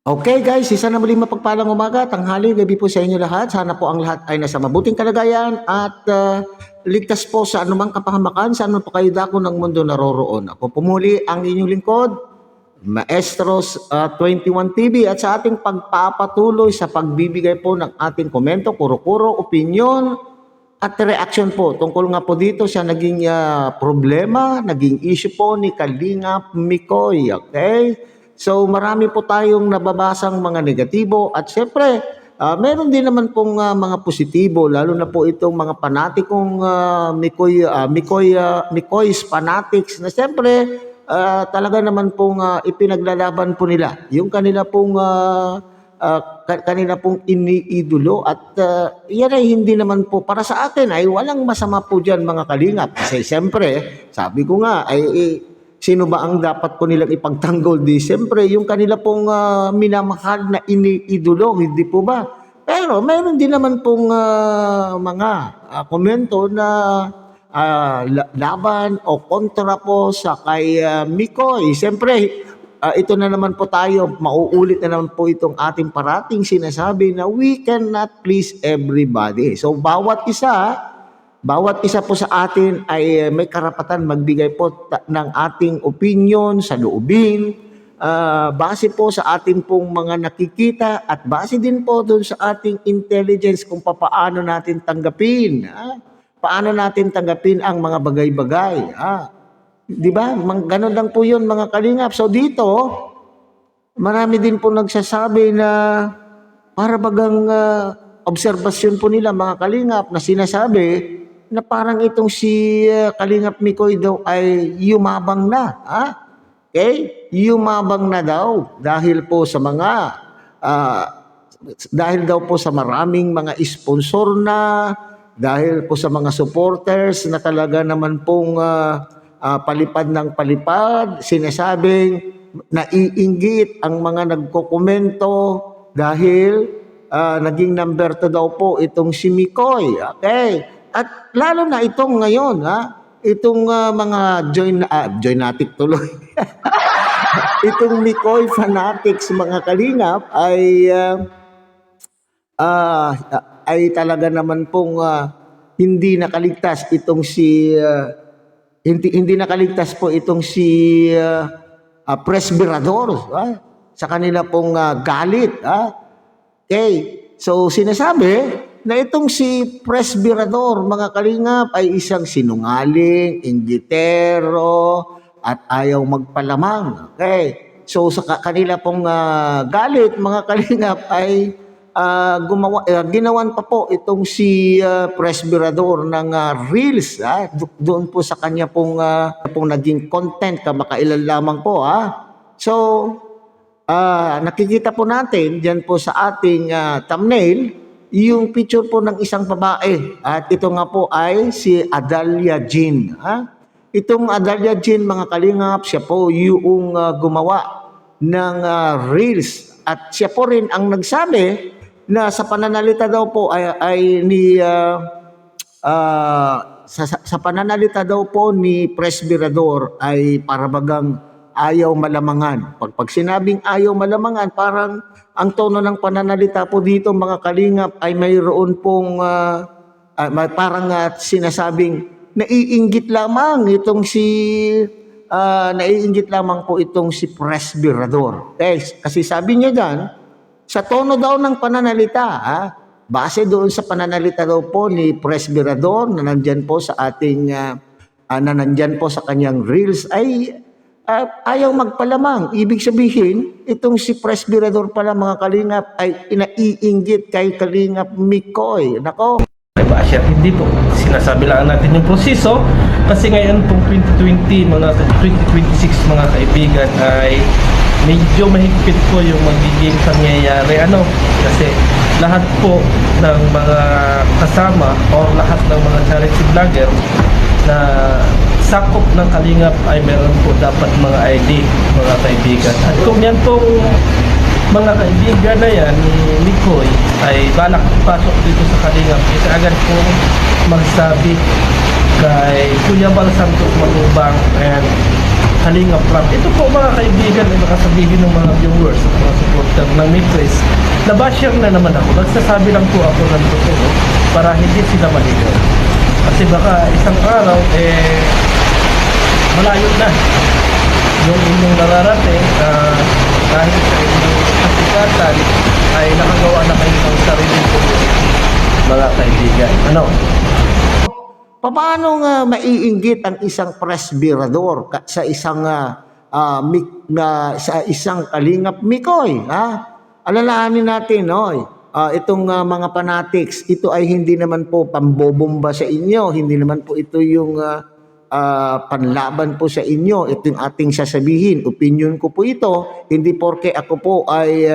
Okay guys, isa na muling mapagpalang umaga, tanghali, gabi po sa inyo lahat. Sana po ang lahat ay nasa mabuting kalagayan at ligtas po sa anumang kapahamakan, saan po kayo dako ng mundo naroroon. Ako pumuli ang inyong lingkod, Maestros 21 TV, at sa ating pagpapatuloy sa pagbibigay po ng ating komento, kuro-kuro, opinion at reaction po tungkol nga po dito sa naging problema, naging issue po ni Kalingap Mikoy. Okay? So marami po tayong nababasang mga negatibo at siyempre meron din naman pong mga positibo, lalo na po itong mga panatikong Mikoy's fanatics na siyempre talaga naman pong ipinaglalaban po nila yung kanila pong iniidolo at yan ay hindi naman po para sa akin ay walang masama po dyan mga kalingap, kasi siyempre sabi ko nga ay sino ba ang dapat po nilang ipagtanggol? Di siyempre yung kanila pong minamahal na iniidolo, hindi po ba? Pero meron din naman pong mga komento na laban o kontra po sa kay Mikoy. Siyempre, ito na naman po tayo, mauulit na naman po itong ating parating sinasabi na we cannot please everybody. So bawat isa po sa atin ay may karapatan magbigay po ng ating opinion sa loobin, base po sa ating pong mga nakikita at base din po doon sa ating intelligence kung paano natin tanggapin. Paano natin tanggapin ang mga bagay-bagay. Di ba? Ganun lang po yun mga kalingap. So dito, marami din po nagsasabi na para bagang obserbasyon po nila mga kalingap na sinasabi na parang itong si Kalingap Mikoy daw ay yumabang na. Okay? Yumabang na daw dahil po sa mga dahil daw po sa maraming mga sponsor na, dahil po sa mga supporters na talaga naman pong palipad ng palipad, sinasabing naiinggit ang mga nagkokomento dahil naging number 2 daw po itong si Mikoy. Okay? At lalo na itong ngayon, itong mga joynatic tuloy. Itong Mikoy fanatics mga kalingap ay talaga naman pong hindi nakaligtas itong si hindi nakaligtas po itong si Presbyrador sa kanila pong galit. Okay. So sinasabi na itong si Presbyrador, mga kalingap, ay isang sinungaling, inggitero, at ayaw magpalamang. Okay? So sa kanila pong galit, mga kalingap, ay ginawan pa po itong si Presbyrador ng reels. Doon po sa kanya pong naging content, kamakailan lamang po. So, nakikita po natin dyan po sa ating thumbnail, yung picture po ng isang babae. At ito nga po ay si Adalia Jean. Itong Adalia Jean, mga kalingap, siya po yung gumawa ng reels. At siya po rin ang nagsabi na sa pananalita daw po sa pananalita daw po ni Presbyrador ay parabagang ayaw malamangan. Pag sinabing ayaw malamangan, parang ang tono ng pananalita po dito mga kalingap ay mayroon pong parang sinasabing naiinggit lamang po itong si Presbyrador. Kasi sabi niya dyan, sa tono daw ng pananalita, base doon sa pananalita daw po ni Presbyrador na nandyan po sa ating nandyan po sa kanyang reels ay ayaw magpalamang. Ibig sabihin, itong si Presbyrador pala mga kalingap ay inaiinggit kay Kalingap Mikoy. Nako. Basher, hindi po. Sinasabi lang natin yung proseso kasi ngayon pong 2026 mga kaibigan ay medyo mahigpit po yung magiging pangyayari. Kasi lahat po ng mga kasama o lahat ng mga charity vlogger na sakop ng Kalingap ay meron po dapat mga ID, mga kaibigan. At kung yan pong mga kaibigan na yan ni Mikoy ay balak pasok dito sa Kalingap, kasi agad pong magsabi kay Kuya Bal Santos Matubang and Kalinga Prab. Ito po mga kaibigan ay makasabihin ng mga viewers at mga supporter ng Micris na basher na naman ako. Nagsasabi lang po ako ng totoo para hindi sila maligaw. Kasi baka isang araw malayo na yung inyong nararating dahil sa inyong kasikatan ay nakagawa na kayo ng sariling community, mga kaibigan. Ano? Paano nga maiinggit ang isang presbyrador sa isang sa isang Kalingap Mikoy, ha? Alalahanin natin, itong mga fanatics, ito ay hindi naman po pambobomba sa inyo, hindi naman po ito yung panlaban po sa inyo. Ito yung ating sasabihin, opinion ko po ito, hindi porke ako po ay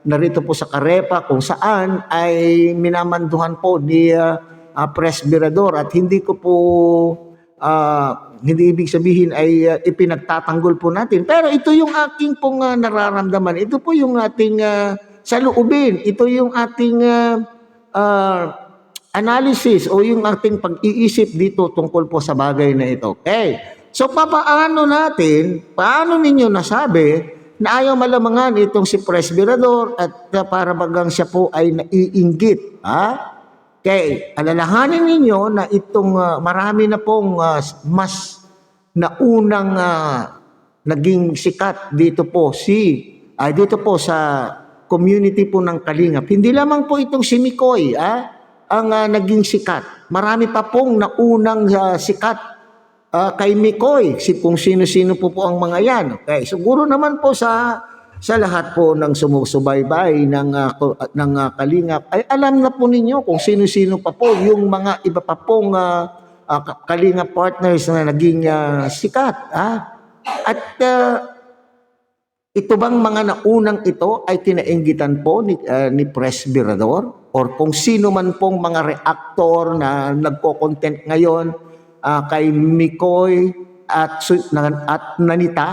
narito po sa Karepa kung saan ay minamanduhan po ni presbyrador at hindi ko po hindi ibig sabihin ay ipinagtatanggol po natin, pero ito yung aking pong nararamdaman, ito po yung ating saloobin, ito yung ating analysis o yung ating pag-iisip dito tungkol po sa bagay na ito. Okay, so paano ninyo nasabi na ayaw malamangan itong si presbyrador at para bagang siya po ay naiinggit, ha? Okay, alalahanin ninyo na itong marami na pong mas naunang naging sikat dito po sa community po ng Kalingap. Hindi lamang po itong si Mikoy ang naging sikat. Marami pa pong naunang sikat kay Mikoy, kung sino-sino po ang mga yan. Okay, siguro naman po sa lahat po ng sumusubaybay ng Kalingap ay alam na po ninyo kung sino-sino pa po yung mga iba pa pong Kalingap partners na naging sikat. At ito bang mga naunang ito ay kinainggitan po ni presbyrador or kung sino man pong mga reactor na nagko-content ngayon kay Mikoy at Nanita,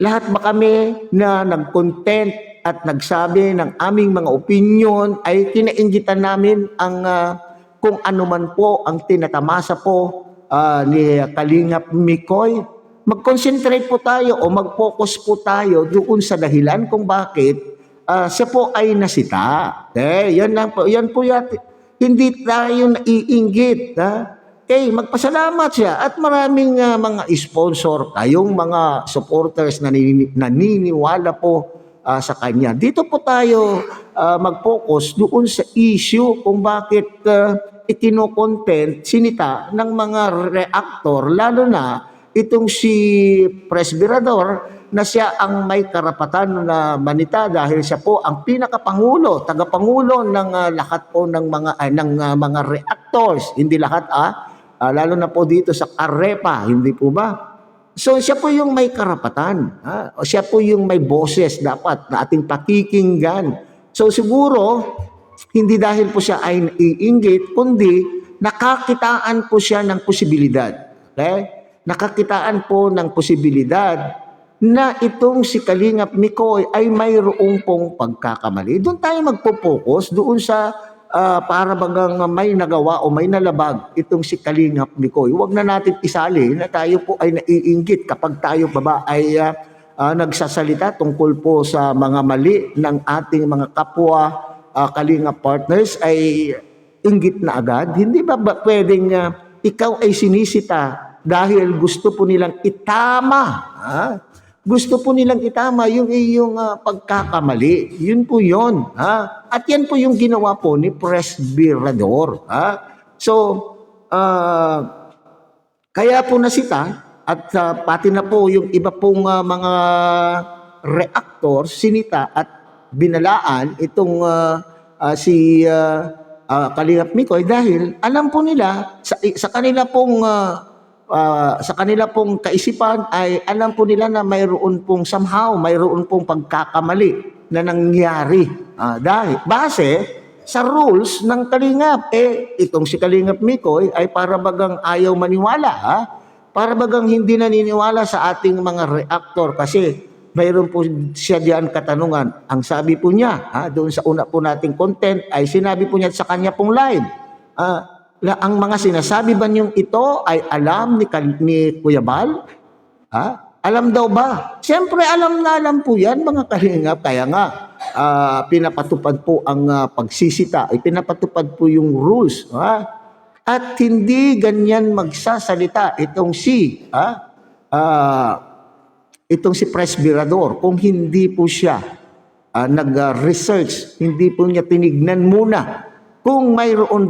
lahat ba kami na nag-content at nagsabi ng aming mga opinion ay kinainggitan namin ang kung ano man po ang tinatamasa po ni Kalingap Mikoy? Mag-concentrate po tayo o mag-focus po tayo doon sa dahilan kung bakit siya po ay nasita. Okay, yan lang po. Yan po yata. Hindi tayo naiinggit. Okay, magpasalamat siya at maraming mga sponsor, kayong mga supporters na naniniwala po sa kanya. Dito po tayo mag-focus doon sa issue kung bakit ikino-content sinita ng mga reactor, lalo na itong si presbyrador na siya ang may karapatan na manita dahil siya po ang pinakapangulo, tagapangulo ng lahat po ng mga reactors, hindi lahat lalo na po dito sa Karepa, hindi po ba? So siya po yung may karapatan, o siya po yung may boses dapat na ating pakikinggan. So siguro hindi dahil po siya ay naiinggit, kundi nakakitaan po siya ng posibilidad. Okay? Nakakitaan po ng posibilidad na itong si Kalingap Mikoy ay mayroong pong pagkakamali. Doon tayo magpo-focus doon sa para bagang may nagawa o may nalabag itong si Kalingap Mikoy. Huwag na natin isali na tayo po ay naiinggit kapag tayo baba ay nagsasalita tungkol po sa mga mali ng ating mga kapwa Kalingap partners ay inggit na agad. Hindi ba pwedeng ikaw ay sinisita dahil gusto po nilang itama, gusto po nilang itama yung iyong pagkakamali. Yun po yun. At yan po yung ginawa po ni presbyrador. So, kaya po nasita at pati na po yung iba pong mga reactor sinita at binalaan itong si Kalingap Mikoy dahil alam po nila sa kanila pong kaisipan ay alam po nila na mayroon pong pagkakamali na nangyari dahil base sa rules ng Kalingap. Itong si Kalingap Mikoy ay para bagang ayaw maniwala, para bagang hindi naniniwala sa ating mga reactor kasi mayroon po siya diyan katanungan. Ang sabi po niya doon sa una po nating content ay sinabi po niya sa kanya pong live, ang mga sinasabi ba niyong ito ay alam ni Kuya Bal? Ha? Alam daw ba? Siyempre, alam na alam po yan, mga kalingap. Kaya nga, pinapatupad po ang pagsisita. Pinapatupad po yung rules. Ha? At hindi ganyan magsasalita itong itong si Presbyrador kung hindi po siya nag-research, hindi po niya tinignan muna kung mayroon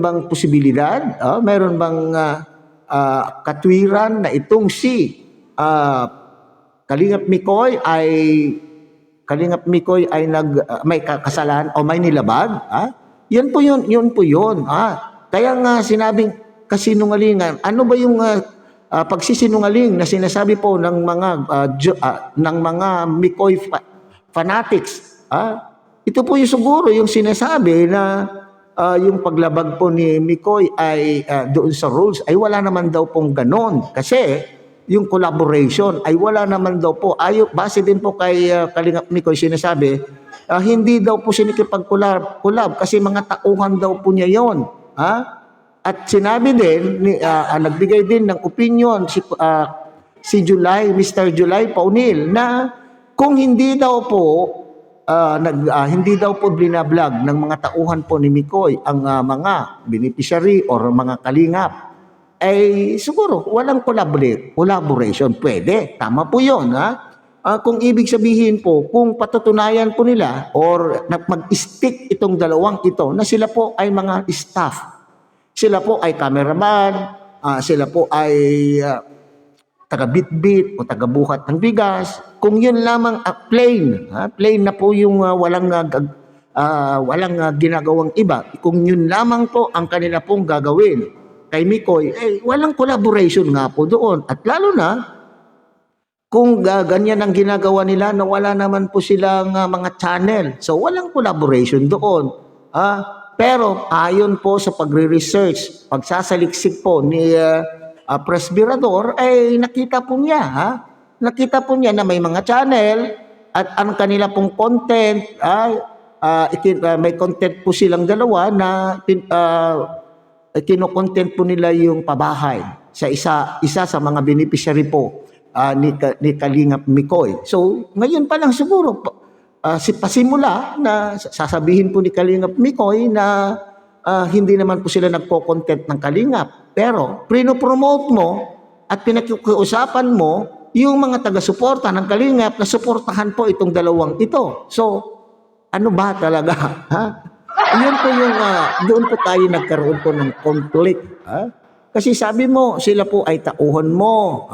bang posibilidad, mayroon bang katwiran na itong si Kalingap Mikoy ay may kasalanan o may nilabag. Yun po yun. Kaya nga sinabing kasinungalingan. Ano ba yung pagsisinungaling na sinasabi po ng mga Mikoy fanatics? Ito po yung siguro yung sinasabi na yung paglabag po ni Mikoy ay doon sa rules ay wala naman daw pong ganon. Kasi yung collaboration ay wala naman daw po. Base din po kay Kalingap Mikoy sinasabi, hindi daw po sinikipag-collab kasi mga tauhan daw po niya yon. At sinabi din, nagbigay din ng opinion si Mr. July Paunil na kung hindi daw po blinablag ng mga tauhan po ni Mikoy ang mga beneficiary or mga kalingap, ay siguro walang collaboration. Pwede, tama po yun. Kung ibig sabihin po, kung patutunayan po nila or mag-stick itong dalawang ito na sila po ay mga staff, sila po ay cameraman, sila po ay taga-bitbit o taga-buhat ng bigas, kung yun lamang plain na po yung walang ginagawang iba, kung yun lamang po ang kanila pong gagawin kay Mikoy, walang collaboration nga po doon. At lalo na, kung ganyan ang ginagawa nila na wala naman po silang mga channel. So, walang collaboration doon. Pero, ayon po sa pagre-research, pagsasaliksik po ni Presbyrador, ay nakita po niya. Nakita po niya na may mga channel at ang kanila pong content, may content po silang dalawa na kino-content po nila yung pabahay sa isa sa mga beneficiary po ni Kalingap Mikoy. So, ngayon pa lang siguro pasimula na sasabihin po ni Kalingap Mikoy na hindi naman po sila nagko-content ng Kalingap. Pero prino-promote mo at pinakiusapan mo yung mga taga-suporta ng Kalingap na suportahan po itong dalawang ito. So, ano ba talaga? Yun po yung doon po tayo nagkaroon po ng conflict. Kasi sabi mo, sila po ay tauhan mo.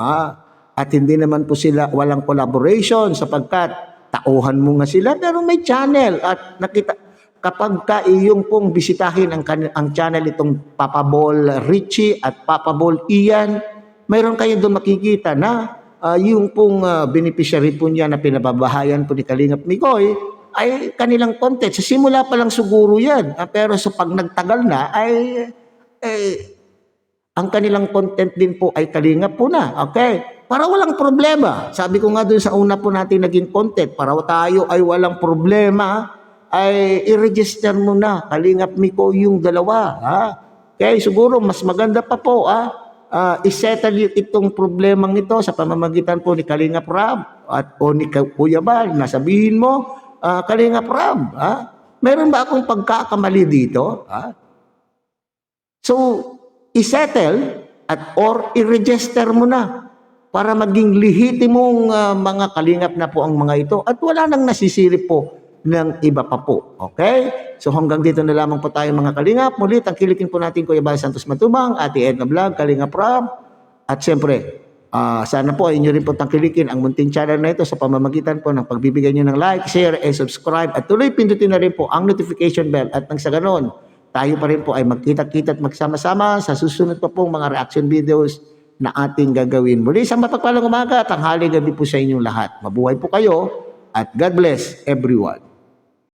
At hindi naman po sila walang collaboration sapagkat tauhan mo nga sila pero may channel. At nakita, kapag iyong pong bisitahin ang channel itong Papa Bol Richie at Papa Bol Ian, mayroon kayo doon makikita na yung pong beneficiary po niya na pinababahayan po ni Kalingap Mikoy ay kanilang content. Sa simula pa lang siguro yan. Pero sa pag nagtagal na ay ang kanilang content din po ay Kalingap po na. Okay? Para walang problema. Sabi ko nga doon sa una po natin naging content, para tayo ay walang problema, ay i-register mo na Kalingap Mikoy yung dalawa. Okay? Siguro mas maganda pa po isettle itong problemang ito sa pamamagitan po ni Kalingap Rab o ni Kuya Bal. Nasabihin mo, Kalingap Rab, meron ba akong pagkakamali dito? So, isettle or i-register mo na para maging lehitimong mga kalingap na po ang mga ito at wala nang nasisilip po ng iba pa po. Okay? So hanggang dito na lamang po tayo mga kalingap. Muli, tangkilikin po natin Kuya Bal Santos Matubang, Ate Edna Vlog, Kalingap Rab, at siyempre, sana po ay inyo rin po tangkilikin ang munting channel na ito sa pamamagitan po ng pagbibigay nyo ng like, share, and subscribe. At tuloy pindutin na rin po ang notification bell. At nang sa ganon, tayo pa rin po ay magkita-kita at magsama-sama sa susunod pa pong mga reaction videos na ating gagawin. Muli, sa mapagpalang umaga, tanghali gabi po sa inyong lahat. Mabuhay po kayo at God bless everyone.